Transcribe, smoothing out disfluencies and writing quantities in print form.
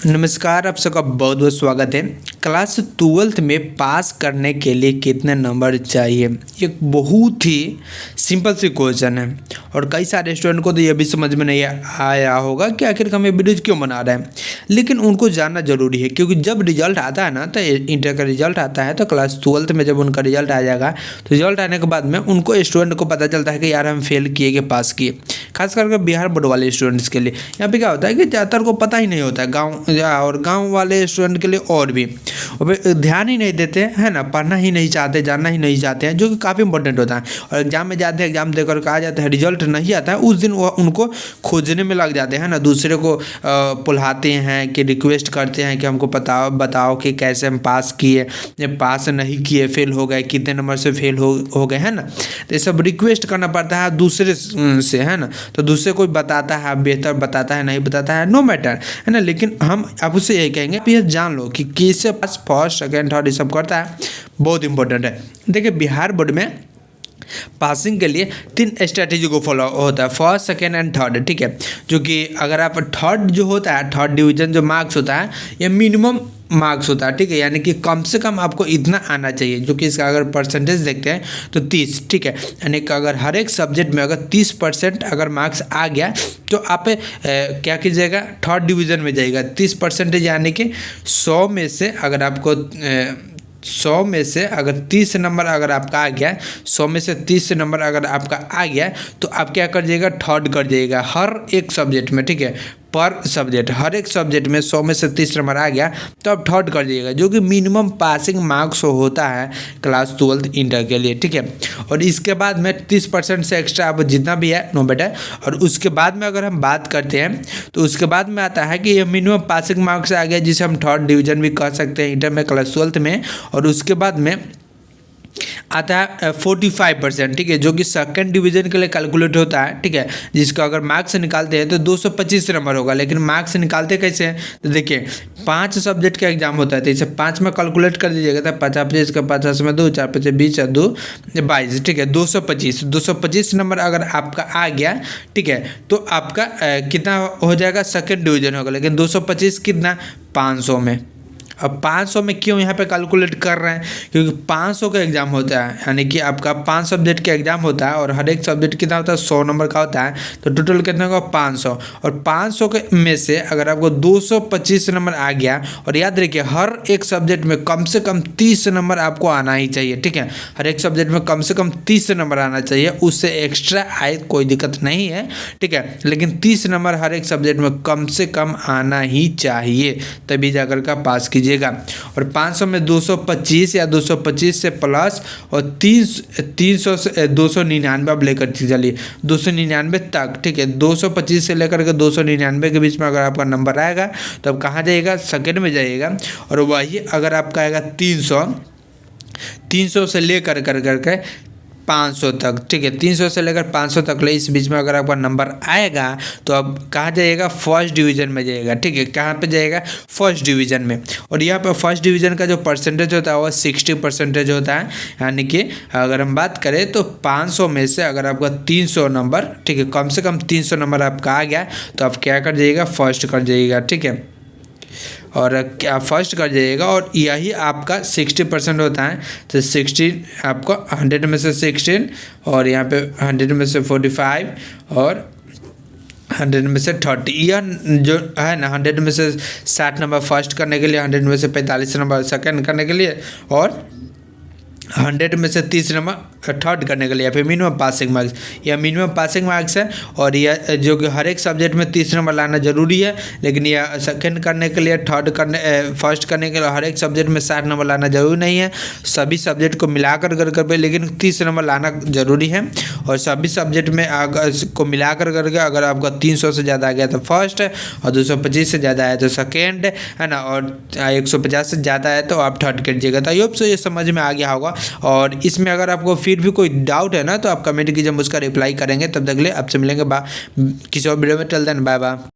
नमस्कार, आप सबका बहुत बहुत स्वागत है। क्लास 12th में पास करने के लिए कितने नंबर चाहिए, ये बहुत ही सिंपल सी क्वेश्चन है और कई सारे स्टूडेंट को तो ये भी समझ में नहीं आया होगा कि आखिर हम ये वीडियो क्यों बना रहे हैं, लेकिन उनको जानना जरूरी है क्योंकि जब रिजल्ट आता है ना, तो इंटर का रिजल्ट आता है तो क्लास 12th में जब उनका रिजल्ट आ जाएगा तो रिजल्ट आने के बाद में उनको स्टूडेंट को पता चलता है कि यार हम फेल किए कि पास किए। खास करके बिहार बोर्ड वाले स्टूडेंट्स के लिए यहाँ पे क्या होता है कि ज़्यादातर को पता ही नहीं होता है, गाँव वाले स्टूडेंट के लिए और भी ध्यान ही नहीं देते हैं ना, पढ़ना ही नहीं चाहते, जानना ही नहीं चाहते हैं, जो कि काफ़ी इंपॉर्टेंट होता है। और एग्जाम में जाते हैं, एग्जाम देकर के आ जाते हैं, रिजल्ट नहीं आता है, उस दिन वो उनको खोजने में लग जाते हैं ना, दूसरे को पुल्हाते हैं कि रिक्वेस्ट करते हैं कि हमको बताओ कि कैसे हम पास किए, पास नहीं किए, फेल हो गए, कितने नंबर से फेल हो गए, है ना। तो ये सब रिक्वेस्ट करना पड़ता है दूसरे से, है ना। तो दूसरे कोई बताता है, बेहतर बताता है, नहीं बताता है, नो मैटर, है ना। लेकिन हम अब उससे यही कहेंगे आप ये जान लो कि कैसे पास फर्स्ट सेकेंड थर्ड ये सब करता है, बहुत इंपॉर्टेंट है। देखिए बिहार बोर्ड में पासिंग के लिए 3 स्ट्रैटेजी को फॉलो होता है, फर्स्ट सेकेंड एंड थर्ड, ठीक है। जो कि अगर आप थर्ड जो होता है, थर्ड डिवीजन जो मार्क्स होता है, ये मिनिमम मार्क्स होता है, ठीक है। यानी कि कम से कम आपको इतना आना चाहिए, जो कि इसका अगर परसेंटेज देखते हैं तो 30, ठीक है। यानी कि अगर हर एक सब्जेक्ट में अगर 30% अगर मार्क्स आ गया तो आप क्या कीजिएगा, थर्ड डिवीज़न में जाइएगा। 30% यानी कि 100 में से अगर आपको 100 में से अगर 30 नंबर अगर आपका आ गया, 100 में से 30 नंबर अगर आपका आ गया तो आप क्या कर जाइएगा, थर्ड कर जाइएगा हर एक सब्जेक्ट में, ठीक है। पर सब्जेक्ट हर एक सब्जेक्ट में 100 में से 30 नंबर आ गया तो आप थर्ड कर जाइएगा, जो कि मिनिमम पासिंग मार्क्स होता है क्लास 12th इंटर के लिए, ठीक है। और इसके बाद में 30% से एक्स्ट्रा आप जितना भी है नो बेटा। और उसके बाद में अगर हम बात करते हैं तो उसके बाद में आता है कि ये मिनिमम पासिंग मार्क्स आ गया, जिसे हम थर्ड डिवीजन भी कह सकते हैं इंटर में क्लास 12th में। और उसके बाद में आता है 45%, ठीक है, जो कि सेकंड डिवीजन के लिए कैलकुलेट होता है, ठीक है। जिसका अगर मार्क्स निकालते हैं तो 225 नंबर होगा। लेकिन मार्क्स निकालते कैसे हैं तो देखिए 5 सब्जेक्ट का एग्जाम होता है, तो इसे 5 में कैलकुलेट कर दीजिएगा तो 50 का 50 में 2 4 5 20 2 22, ठीक है। 225 नंबर अगर आपका आ गया, ठीक है, तो आपका कितना हो जाएगा, सेकंड डिवीजन होगा। लेकिन 225 कितना, 500 में। अब 500 में क्यों यहाँ पे कैलकुलेट कर रहे हैं, क्योंकि 500 का एग्जाम होता है, यानी कि आपका 5 सब्जेक्ट का एग्जाम होता है और हर एक सब्जेक्ट कितना होता है, 100 नंबर का होता है, तो टोटल कितना होगा, 500। और 500 के में से अगर आपको 225 नंबर आ गया, और याद रखिए हर एक सब्जेक्ट में कम से कम 30 नंबर आपको आना ही चाहिए, ठीक है। हर एक सब्जेक्ट में कम से कम 30 नंबर आना चाहिए, उससे एक्स्ट्रा आए कोई दिक्कत नहीं है, ठीक है। लेकिन 30 नंबर हर एक सब्जेक्ट में कम से कम आना ही चाहिए, तभी जाकर का पास कीजिए। और 500 में 225 या 225 से प्लस और 300 से 299 अब लेकर चलिए 299 तक, ठीक है। 225 से लेकर के 299 के बीच में अगर आपका नंबर आएगा तो अब कहाँ जाइएगा, सेकंड में जाइएगा। और वही अगर आपका आएगा 300 से लेकर करके 500 तक, ठीक है। 300 से लेकर 500 तक ले, इस बीच में अगर आपका नंबर आएगा तो अब कहाँ जाइएगा, फर्स्ट डिवीजन में जाइएगा, ठीक है। कहाँ पे जाइएगा, फर्स्ट डिवीजन में। और यहाँ पे फर्स्ट डिवीजन का जो परसेंटेज होता है वो 60% होता है। यानी कि अगर हम बात करें तो 500 में से अगर आपका 300 नंबर, ठीक है, कम से कम 300 नंबर आपका आ गया तो आप क्या कर जाइएगा, फर्स्ट कर जाइएगा, ठीक है। और क्या फर्स्ट कर जाइएगा। और यही आपका 60% होता है, तो 16 आपको 100 में से 16 और यहाँ पे 100 में से 45 और 100 में से 30, यह जो है ना 100 में से 60 नंबर फर्स्ट करने के लिए, 100 में से 45 नंबर सेकंड करने के लिए और 100 में से 30 नंबर थर्ड करने के लिए, या फिर मिनिमम पासिंग मार्क्स, या मिनिमम पासिंग मार्क्स है। और यह जो कि हर एक सब्जेक्ट में 30 नंबर लाना जरूरी है, लेकिन यह सेकंड करने के लिए, फर्स्ट करने के लिए हर एक सब्जेक्ट में 60 नंबर लाना जरूरी नहीं है, सभी सब्जेक्ट को मिलाकर करके लेकिन 30 नंबर लाना जरूरी है। और सभी सब्जेक्ट में को मिलाकर करके अगर आपका 300 से ज़्यादा आ गया तो फर्स्ट है, और 225 से ज़्यादा है तो सेकेंड, है ना, और 150 से ज़्यादा है तो आप थर्ड कीजिएगा। तो यूँ से ये समझ में आ गया होगा। और इसमें अगर आपको फिर भी कोई डाउट है ना तो आप कमेंट कीजिए, हम उसका रिप्लाई करेंगे। तब तक ले आपसे मिलेंगे किसी और वीडियो में। Till then bye bye.